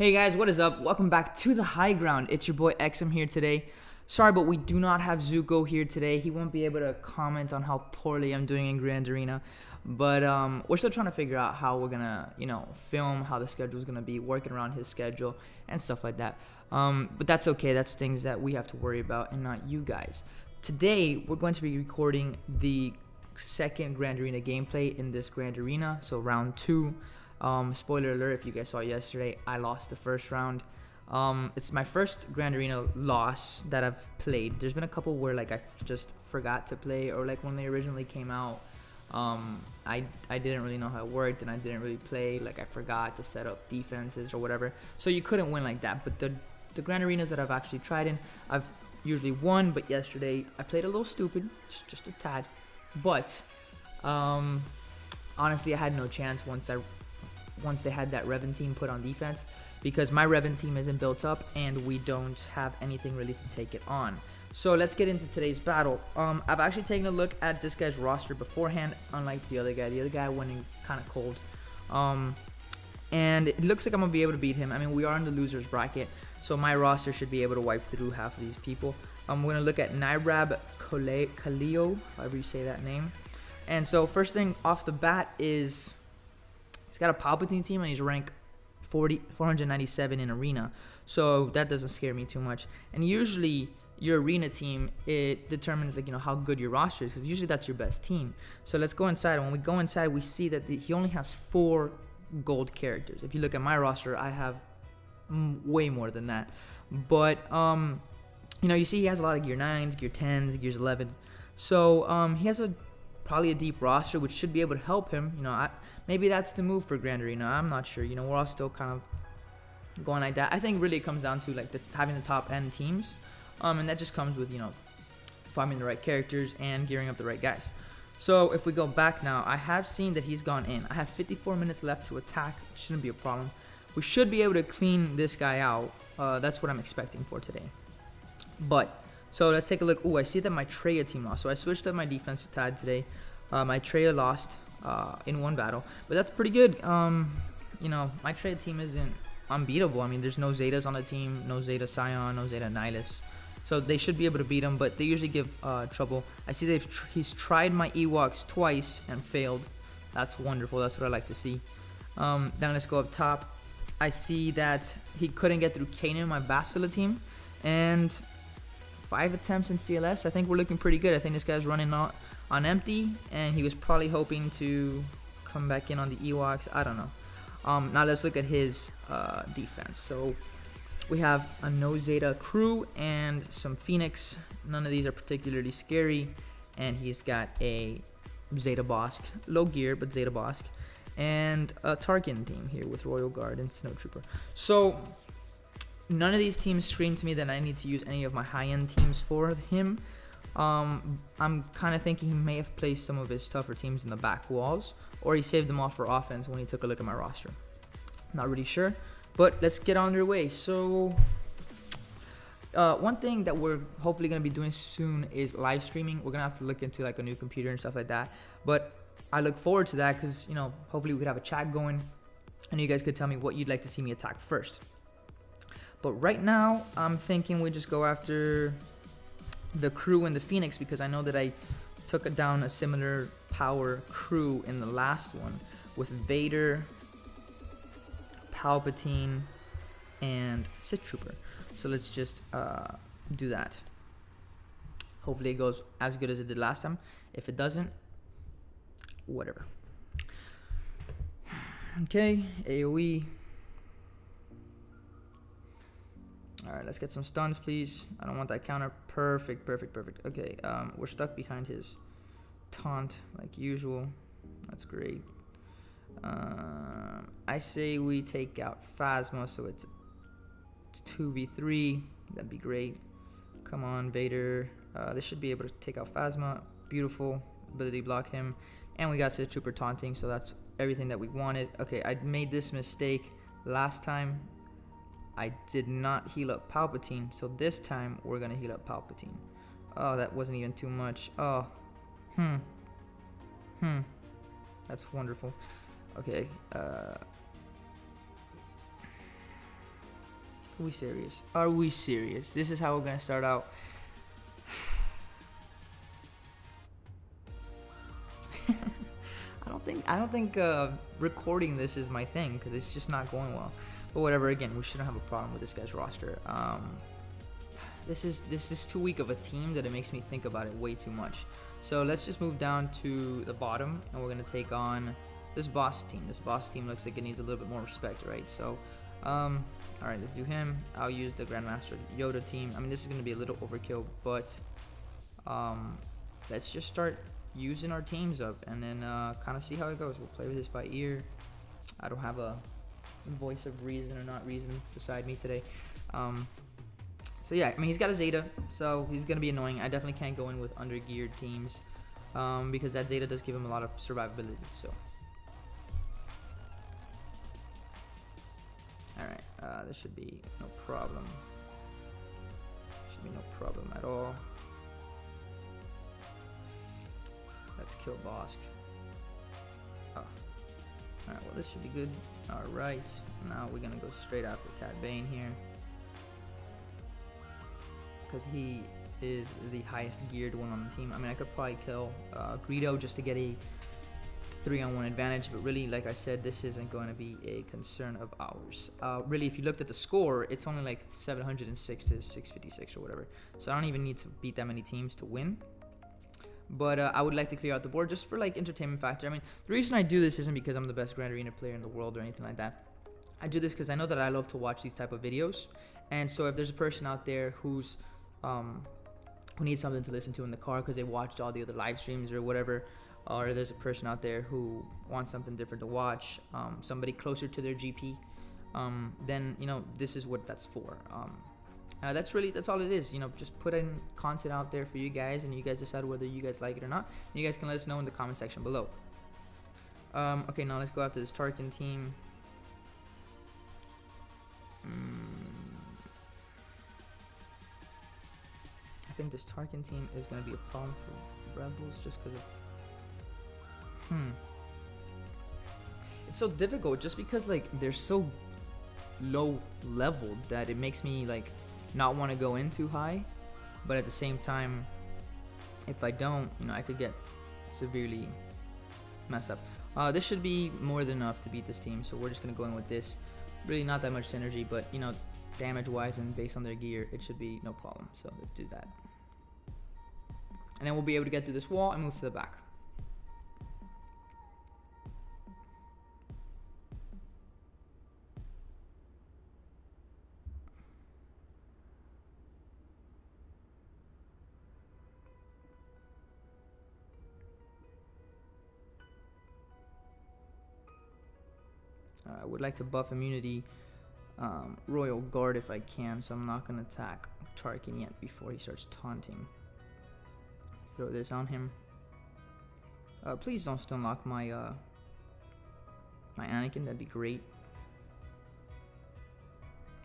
Hey guys, what is up? Welcome back to the high ground. It's your boy Exum here today. Sorry, but we do not have Zuko here today. He won't be able to comment on how poorly I'm doing in Grand Arena. But we're still trying to figure out how we're gonna, film, how the schedule is gonna be, working around his schedule and stuff like that. But that's okay. That's things that we have to worry about and not you guys. Today, we're going to be recording the second Grand Arena gameplay in this Grand Arena. So round 2. Spoiler alert, if you guys saw yesterday, I lost the first round. It's my first Grand Arena loss that I've played. There's been a couple where I just forgot to play, or when they originally came out, I didn't really know how it worked and I didn't really play. I forgot to set up defenses or whatever. So you couldn't win like that. But the Grand Arenas that I've actually tried in, I've usually won. But yesterday I played a little stupid, just a tad. But honestly, I had no chance once they had that Revan team put on defense, because my Revan team isn't built up and we don't have anything really to take it on. So let's get into today's battle. I've actually taken a look at this guy's roster beforehand, unlike the other guy. The other guy went in kind of cold. And it looks like I'm going to be able to beat him. I mean, we are in the loser's bracket, so my roster should be able to wipe through half of these people. I'm going to look at Nairab Kaleo, however you say that name. And so first thing off the bat is, he's got a Palpatine team and he's ranked 497 in Arena. So that doesn't scare me too much. And usually your Arena team, it determines how good your roster is, because usually that's your best team. So let's go inside. And when we go inside, we see that he only has 4 gold characters. If you look at my roster, I have way more than that. But you see he has a lot of gear 9s, gear 10s, gears 11s. So he has probably a deep roster, which should be able to help him. Maybe that's the move for Grand Arena. I'm not sure. We're all still kind of going like that. I think really it comes down to having the top end teams, and that just comes with farming the right characters and gearing up the right guys. So if we go back now, I have seen that he's gone in. I have 54 minutes left to attack. It shouldn't be a problem. We should be able to clean this guy out. That's what I'm expecting for today. So let's take a look. I see that my Traya team lost. So I switched up my defense to Tad today. My Traya lost in one battle, but that's pretty good. My Traya team isn't unbeatable. I mean, there's no Zetas on the team, no Zeta Scion, no Zeta Nihilus. So they should be able to beat him, but they usually give trouble. I see he's tried my Ewoks twice and failed. That's wonderful. That's what I like to see. Then let's go up top. I see that he couldn't get through Kanan, my Bastila team, and 5 attempts in CLS. I think we're looking pretty good. I think this guy's running on empty, and he was probably hoping to come back in on the Ewoks. I don't know. Now let's look at his defense. So we have a no Zeta crew and some Phoenix. None of these are particularly scary. And he's got a Zeta Bosk, low gear, but Zeta Bosk, and a Tarkin team here with Royal Guard and Snow Trooper. So none of these teams scream to me that I need to use any of my high-end teams for him. I'm kind of thinking he may have placed some of his tougher teams in the back walls, or he saved them off for offense when he took a look at my roster. Not really sure, but let's get on their way. So one thing that we're hopefully going to be doing soon is live streaming. We're going to have to look into a new computer and stuff like that, but I look forward to that because, hopefully we could have a chat going and you guys could tell me what you'd like to see me attack first. But right now, I'm thinking we just go after the crew and the Phoenix, because I know that I took down a similar power crew in the last one with Vader, Palpatine, and Sith Trooper. So let's just do that. Hopefully it goes as good as it did last time. If it doesn't, whatever. Okay, AoE. Alright, let's get some stuns, please. I don't want that counter. Perfect. Okay, we're stuck behind his taunt, like usual. That's great. I say we take out Phasma, so it's 2v3. That'd be great. Come on, Vader. This should be able to take out Phasma. Beautiful. Ability block him. And we got Sith Trooper taunting, so that's everything that we wanted. Okay, I made this mistake last time. I did not heal up Palpatine, so this time we're gonna heal up Palpatine. Oh, that wasn't even too much. Oh, that's wonderful. Okay, Are we serious? Are we serious? This is how we're gonna start out. I don't think recording this is my thing because it's just not going well. But whatever. Again, we shouldn't have a problem with this guy's roster. This is too weak of a team that it makes me think about it way too much. So let's just move down to the bottom, and we're gonna take on this boss team. This boss team looks like it needs a little bit more respect, right? So, all right, let's do him. I'll use the Grandmaster Yoda team. I mean, this is gonna be a little overkill, but let's just start using our teams up and then kind of see how it goes. We'll play with this by ear. I don't have a voice of reason or not reason beside me today. So yeah, I mean, he's got a Zeta, so he's gonna be annoying. I definitely can't go in with under-geared teams because that Zeta does give him a lot of survivability. So, all right, this should be no problem. Should be no problem at all. Let's kill Bosk. Oh. Alright, well, this should be good. Alright, now we're gonna go straight after Cat Bane here, because he is the highest geared one on the team. I mean, I could probably kill Greedo just to get a 3-on-1 advantage, but really, like I said, this isn't going to be a concern of ours. Really, if you looked at the score, it's only like 706 to 656 or whatever, so I don't even need to beat that many teams to win. But I would like to clear out the board just for like entertainment factor. I mean, the reason I do this isn't because I'm the best Grand Arena player in the world or anything like that. I do this because I know that I love to watch these type of videos. And so if there's a person out there who's who needs something to listen to in the car because they watched all the other live streams or whatever, or there's a person out there who wants something different to watch, somebody closer to their GP, then, you know, this is what that's for. That's all it is. You know, just putting content out there for you guys, and you guys decide whether you guys like it or not. And you guys can let us know in the comment section below. Okay, now let's go after this Tarkin team. I think this Tarkin team is going to be a problem for Rebels just because of... It's so difficult just because, like, they're so low leveled that it makes me, like, not want to go in too high, but at the same time, if I don't, you know, I could get severely messed up. This should be more than enough to beat this team, so we're just gonna go in with this. Really not that much synergy, but you know, damage wise and based on their gear, it should be no problem. So let's do that, and then we'll be able to get through this wall and move to the back. I would like to buff immunity Royal Guard if I can, so I'm not going to attack Tarkin yet before he starts taunting. Throw this on him. Please don't stun lock my my Anakin, that'd be great.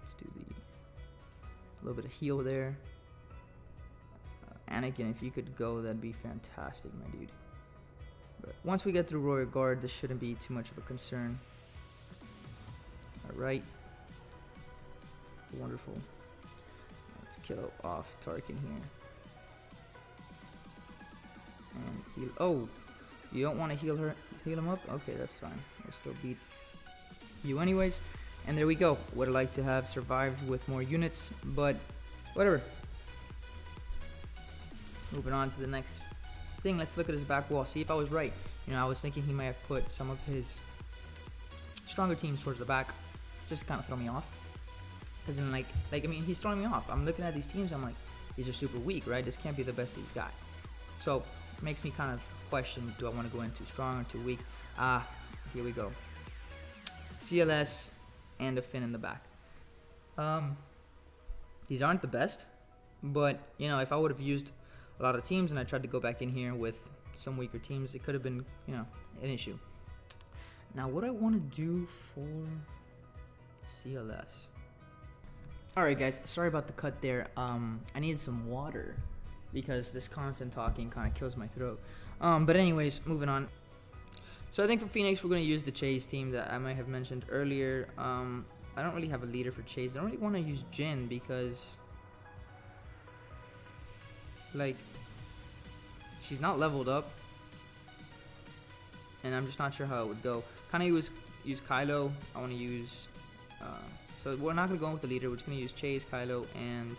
Let's do a little bit of heal there. Anakin, if you could go, that'd be fantastic, my dude. But once we get through Royal Guard, this shouldn't be too much of a concern. Alright. Wonderful. Let's kill off Tarkin here. And heal. Oh! You don't want to heal him up? Okay, that's fine. We'll still beat you anyways. And there we go. Would have liked to have survived with more units, but whatever. Moving on to the next thing. Let's look at his back wall. See if I was right. You know, I was thinking he might have put some of his stronger teams towards the back, just to kind of throw me off. Because then, like I mean, he's throwing me off. I'm looking at these teams, I'm like, these are super weak, right? This can't be the best he's got. So, it makes me kind of question, do I want to go in too strong or too weak? Here we go. CLS and a fin in the back. These aren't the best, but, you know, if I would have used a lot of teams and I tried to go back in here with some weaker teams, it could have been, you know, an issue. Now, what I want to do for CLS. Alright guys, sorry about the cut there. I needed some water because this constant talking kind of kills my throat. But anyways, moving on. So I think for Phoenix, we're going to use the Chase team that I might have mentioned earlier. I don't really have a leader for Chase. I don't really want to use Jin because, like, she's not leveled up, and I'm just not sure how it would go. Kind of use Kylo. I want to use. So we're not gonna go with the leader. We're just gonna use Chase, Kylo, and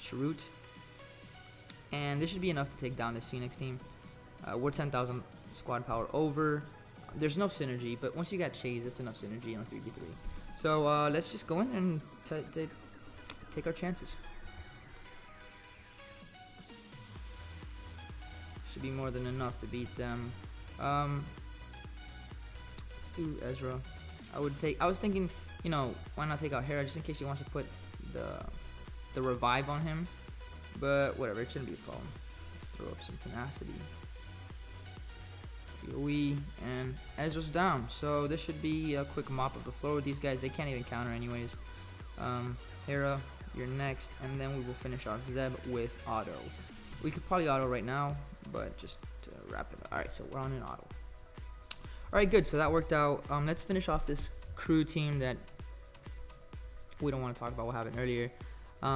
Sharut. And this should be enough to take down this Phoenix team. We're 10,000 squad power over. There's no synergy, but once you got Chase, it's enough synergy on 3v3. So let's just go in and take our chances. Should be more than enough to beat them. Let's do Ezra. I was thinking, you know, why not take out Hera just in case she wants to put the revive on him. But whatever, it shouldn't be a problem. Let's throw up some tenacity. AoE, and Ezra's down. So this should be a quick mop of the floor with these guys. They can't even counter anyways. Hera, you're next, and then we will finish off Zeb with auto. We could probably auto right now, but just to wrap it up. Alright, so we're on an auto. Alright, good. So that worked out. Let's finish off this crew team that we don't want to talk about what happened earlier.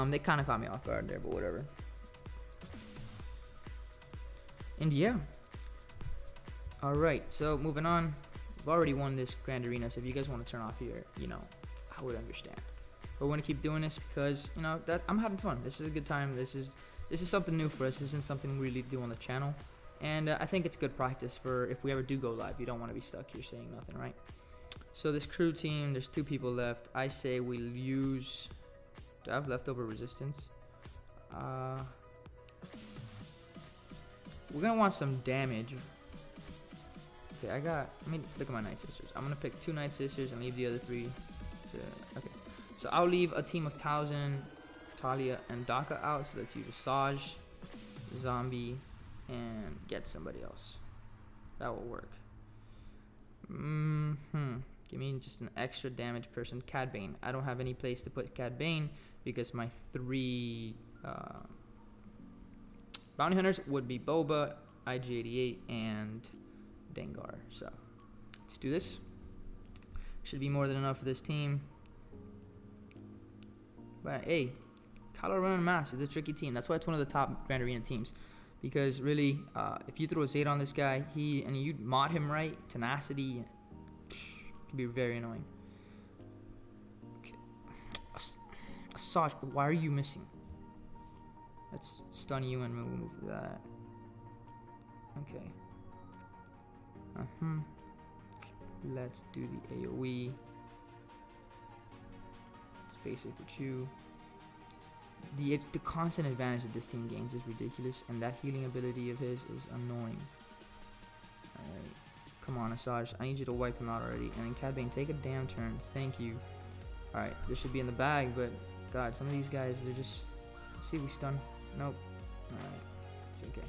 They kind of caught me off guard there, but whatever. And yeah. Alright, so moving on. We've already won this Grand Arena, so if you guys want to turn off here, you know, I would understand. But we want to keep doing this because, you know, that I'm having fun. This is a good time. This is something new for us. This isn't something we really do on the channel. And I think it's good practice for if we ever do go live. You don't want to be stuck here saying nothing, right? So this crew team, there's 2 people left. I say we'll use... Do I have leftover resistance? We're going to want some damage. Okay, let me look at my Night Sisters. I'm going to pick 2 Night Sisters and leave the other 3 to... Okay. So I'll leave a team of Talzin, Talia, and Daka out. So let's use Asajj, Zombie, and get somebody else. That will work. Give me just an extra damage person. Cad Bane. I don't have any place to put Cad Bane because my 3 bounty hunters would be Boba, IG-88, and Dengar. So let's do this. Should be more than enough for this team. But hey, Kylo Ren and Mass is a tricky team. That's why it's one of the top Grand Arena teams. Because really, if you throw a Zeta on this guy, and you mod him right, tenacity, can be very annoying. Okay. Asajj, why are you missing? Let's stun you and move that. Okay. Let's do the AoE. It's basic with you. The constant advantage that this team gains is ridiculous, and that healing ability of his is annoying. Alright. Come on, Asajj. I need you to wipe him out already. And then Cad Bane, take a damn turn. Thank you. Alright, this should be in the bag, but God, some of these guys, they're just... Let's see if we stun. Nope. Alright. It's okay.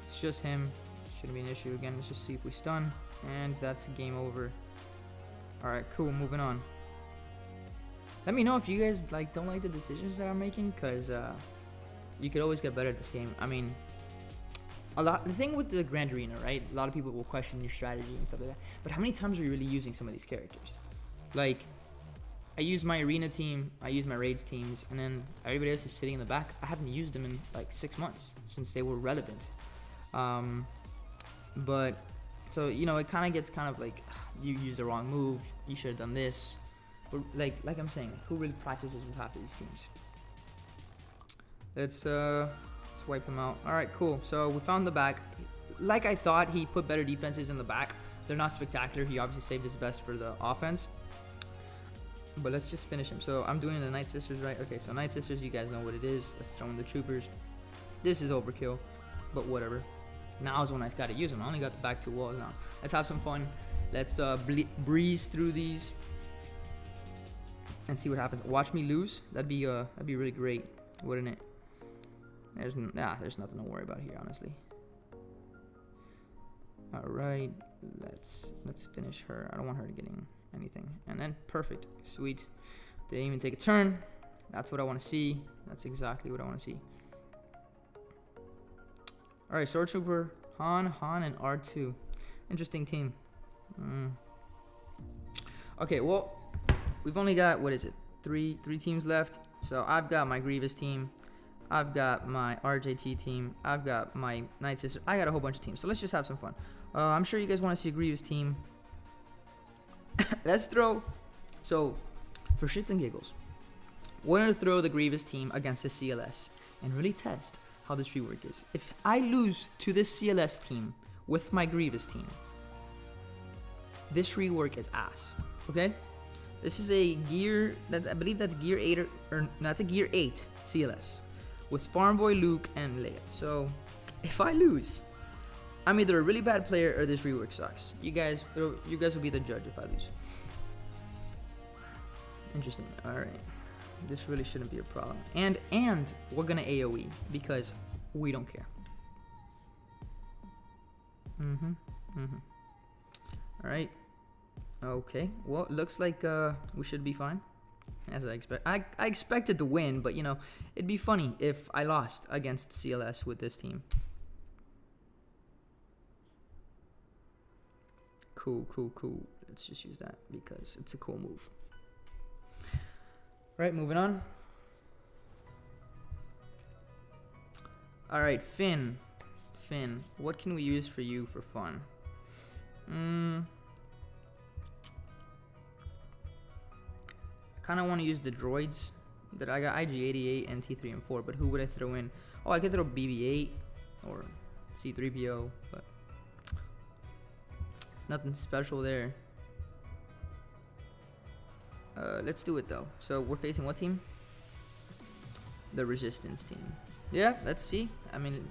It's just him. Shouldn't be an issue again. Let's just see if we stun. And that's game over. Alright, cool. Moving on. Let me know if you guys don't like the decisions that I'm making, because you could always get better at this game. I mean, the thing with the Grand Arena, right? A lot of people will question your strategy and stuff like that. But how many times are you really using some of these characters? Like, I use my arena team, I use my raids teams, and then everybody else is sitting in the back. I haven't used them in like 6 months since they were relevant. But so you know, it kind of gets like you used the wrong move. You should have done this. But like I'm saying, who really practices with half of these teams? Let's wipe them out. All right, cool. So we found the back. Like I thought, he put better defenses in the back. They're not spectacular. He obviously saved his best for the offense. But let's just finish him. So I'm doing the Night Sisters, right? Okay, so Night Sisters, you guys know what it is. Let's throw in the troopers. This is overkill, but whatever. Now is when I gotta use them. I only got the back 2 walls now. Let's have some fun. Let's breeze through these and see what happens. Watch me lose. That'd be really great, wouldn't it? There's nothing to worry about here, honestly. All right, let's finish her. I don't want her getting anything. And then perfect, sweet. Didn't even take a turn. That's what I want to see. That's exactly what I want to see. All right, Sword Trooper, Han, and R2. Interesting team. Okay, well, we've only got, what is it, three teams left. So I've got my Grievous team, I've got my RJT team, I've got my Night Sister. I got a whole bunch of teams. So let's just have some fun. I'm sure you guys want to see a Grievous team. Let's throw. So for shits and giggles, we're gonna throw the Grievous team against the CLS and really test how this rework is. If I lose to this CLS team with my Grievous team, this rework is ass. Okay? This is a gear that I believe that's gear 8 or that's a gear 8 CLS with Farm Boy, Luke, and Leia. So if I lose, I'm either a really bad player or this rework sucks. You guys will be the judge if I lose. Interesting. All right. This really shouldn't be a problem. And we're gonna AOE because we don't care. All right. Okay. Well, it looks like we should be fine. As I expect. I expected to win, but you know, it'd be funny if I lost against CLS with this team. Cool. Let's just use that because it's a cool move. Right, moving on. Alright, Finn, what can we use for you for fun? Kind of want to use the droids that I got, IG-88 and T3 and 4, but who would I throw in? Oh, I could throw BB-8 or C-3PO, but nothing special there. Let's do it though. So we're facing what team? The Resistance team. Yeah, let's see. I mean,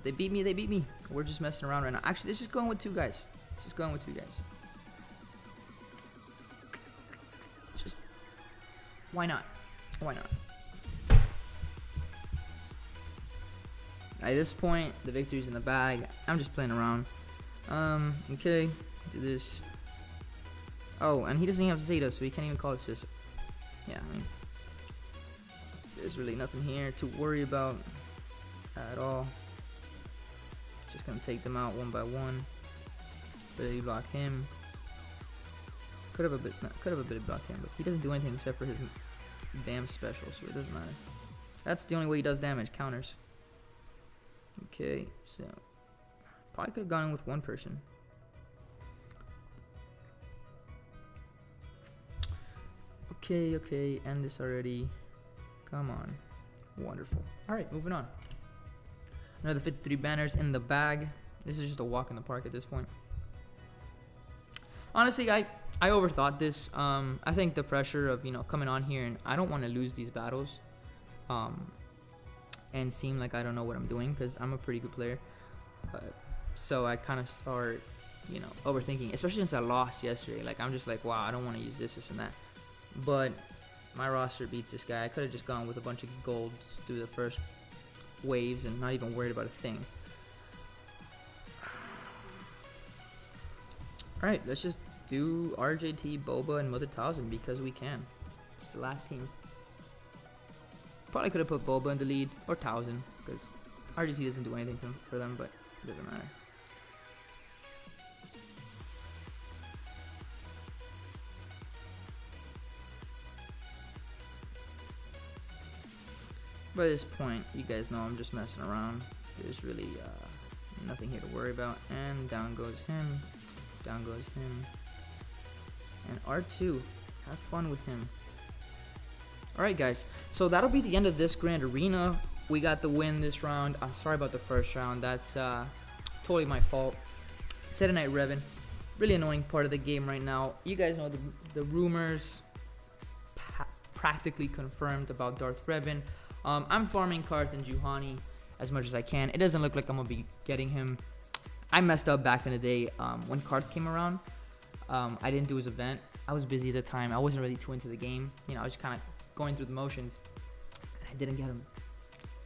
they beat me. We're just messing around right now. Actually, let's just go in with two guys. Just why not? At this point, the victory's in the bag. I'm just playing around. Okay, do this. Oh, and he doesn't even have Zeta, so he can't even call it sis. Yeah, I mean, there's really nothing here to worry about at all. Just gonna take them out one by one. Ability block him. Could have a bit blocked him, but he doesn't do anything except for his damn special, so it doesn't matter. That's the only way he does damage, counters. Okay, so probably could have gone in with one person. Okay, end this already. Come on. Wonderful. Alright, moving on. Another 53 banners in the bag. This is just a walk in the park at this point. Honestly, I overthought this. I think the pressure of, you know, coming on here, and I don't want to lose these battles. And seem like I don't know what I'm doing, because I'm a pretty good player. So I kind of start, you know, overthinking, especially since I lost yesterday. Like, I'm just like, wow, I don't want to use this and that. But my roster beats this guy. I could have just gone with a bunch of golds through the first waves and not even worried about a thing. Alright, let's just do RJT, Boba, and Mother Talzin because we can. It's the last team. Probably could have put Boba in the lead or Talzin because RJT doesn't do anything for them, but it doesn't matter. By this point, you guys know I'm just messing around. There's really nothing here to worry about. And down goes him. Down goes him. And R2. Have fun with him. Alright, guys. So that'll be the end of this Grand Arena. We got the win this round. I'm sorry about the first round. That's totally my fault. Saturday Night Revan. Really annoying part of the game right now. You guys know the rumors practically confirmed about Darth Revan. I'm farming Karth and Juhani as much as I can. It doesn't look like I'm going to be getting him. I messed up back in the day when Karth came around. I didn't do his event. I was busy at the time. I wasn't really too into the game. You know, I was just kind of going through the motions. And I didn't get him.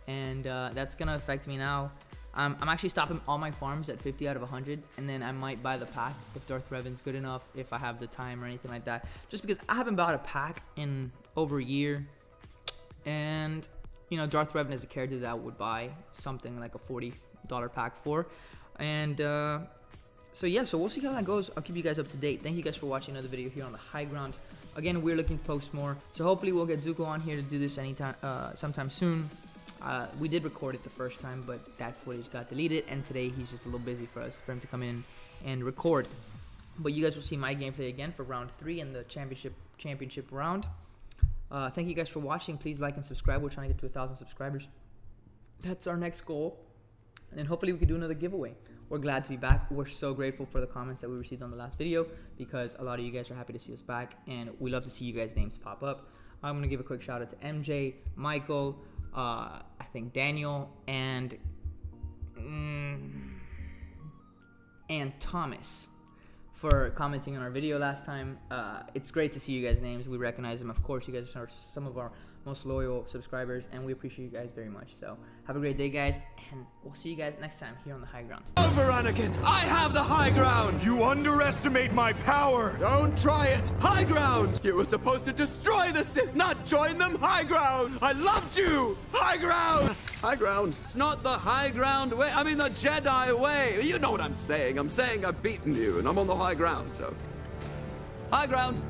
And that's going to affect me now. I'm actually stopping all my farms at 50 out of 100. And then I might buy the pack if Darth Revan's good enough, if I have the time or anything like that. Just because I haven't bought a pack in over a year. And, you know, Darth Revan is a character that I would buy something like a $40 pack for. And so yeah, so we'll see how that goes. I'll keep you guys up to date. Thank you guys for watching another video here on The High Ground. Again, we're looking to post more, so hopefully we'll get Zuko on here to do this anytime, sometime soon. We did record it the first time, but that footage got deleted, and today he's just a little busy for him to come in and record. But you guys will see my gameplay again for round 3 in the championship round. Thank you guys for watching. Please like and subscribe. We're trying to get to 1,000 subscribers. That's our next goal, and hopefully we can do another giveaway. We're glad to be back. We're so grateful for the comments that we received on the last video, because a lot of you guys are happy to see us back, and we love to see you guys' names pop up. I'm gonna give a quick shout out to MJ, Michael, I think Daniel, and Thomas for commenting on our video last time. It's great to see you guys' names. We recognize them. Of course, you guys are some of our most loyal subscribers, and we appreciate you guys very much. So have a great day, guys, and we'll see you guys next time here on The High Ground. Over, Anakin! I have the high ground! You underestimate my power! Don't try it! High ground! You were supposed to destroy the Sith, not join them! High ground! I loved you! High ground! High ground. It's not the high ground way. I mean the Jedi way. You know what I'm saying. I'm saying I've beaten you, and I'm on the high ground, so... High ground!